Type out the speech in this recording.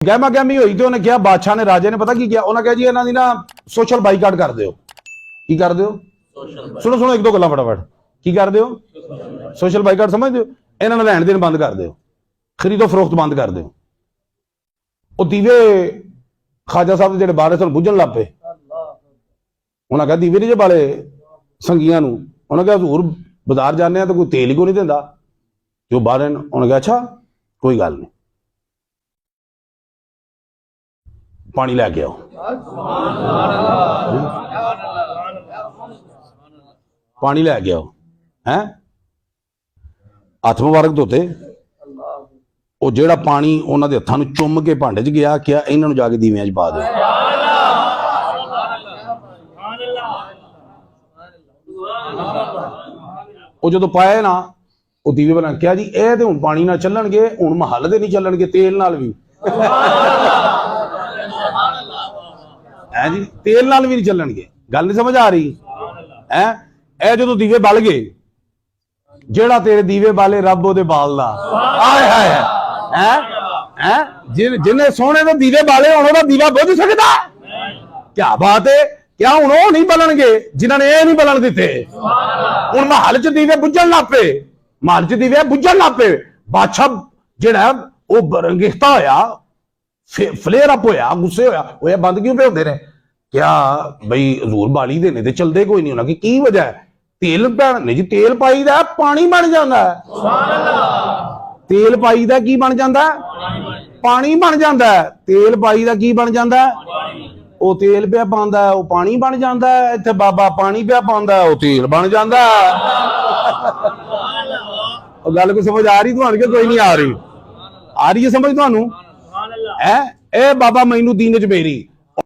गहमा गहमी हुई तो उन्हें कहा, बादशाह ने, राजे ने पता की किया, उन्हें कहा जी इन्हों की ना सोशल बाईकाट कर दो। की कर दो? सुनो सुनो एक दो गल्लां फटाफट। की कर दो? सोशल बाईकाट समझ दो। इन्होंने लैन देन बंद कर दो, खरीदो फरोख्त बंद कर दो। वो दीवे खाजा साहब जो बारे सन बुझन लग पे। उन्हें कहा दीवे नहीं जो बाले संगिया, उन्हें कहा हजूर बाजार जाने तो कोई तेल ही को नहीं देता। जो बारे उन्हें कहा अच्छा कोई गल नहीं, पानी लैके आओ। पानी लैके आओ है। हथ मुबारक धोते, वो जेड़ा पानी उन्होंने हत्थां नूं चुम के भांडे च गया, क्या इन्हों जाके दीवियां च पा दो। वो जो पाए ना वो दीवे बना, क्या जी ये तो हुण पानी नाल चलणगे, हुण महल दे नहीं चलणगे, तेल नाल भी है जी, तेल नाल भी नहीं चलणगे। गल नहीं समझ आ रही है? ए जो दीवे बल गए, जेड़ा तेरे दीवे बाले रब ओदे बालदा। आए हाय है जिन्हें सोने दे दीवे बाले होण ओदा दीवा बुझ सकदा? क्या बात है। क्या हुण ओह नहीं बलणगे जिन्होंने ये नहीं बलन दिते? हुण महल च दीवे बुझण लग पे, महल च दीवे बुझण लग पे। बादशाह जेड़ा वो रंगीता होया, फ्लेयर अप होया, गुस्से होया, बंद क्यों पे होंदे ने? क्या बई हजूर बाली दे ने ते चलदे कोई नहीं, उन्होंने की वजह है? तेल नहीं जी, तेल पाई दा पानी बन जाता है। तेल पाई दा की बन जाता है? पानी बन जाता है। तेल पाई दा की बन जाता है? वो तेल पिया पांदा है, वो पानी बन जाता है। इत्थे बाबा पानी पिया पांदा है, वो तेल बन जाता है। गल कोई समझ आ रही तुहानू कि कोई नहीं आ रही? आ रही है समझ तुहानू? है ए बाबा मैनू दीन च मेरी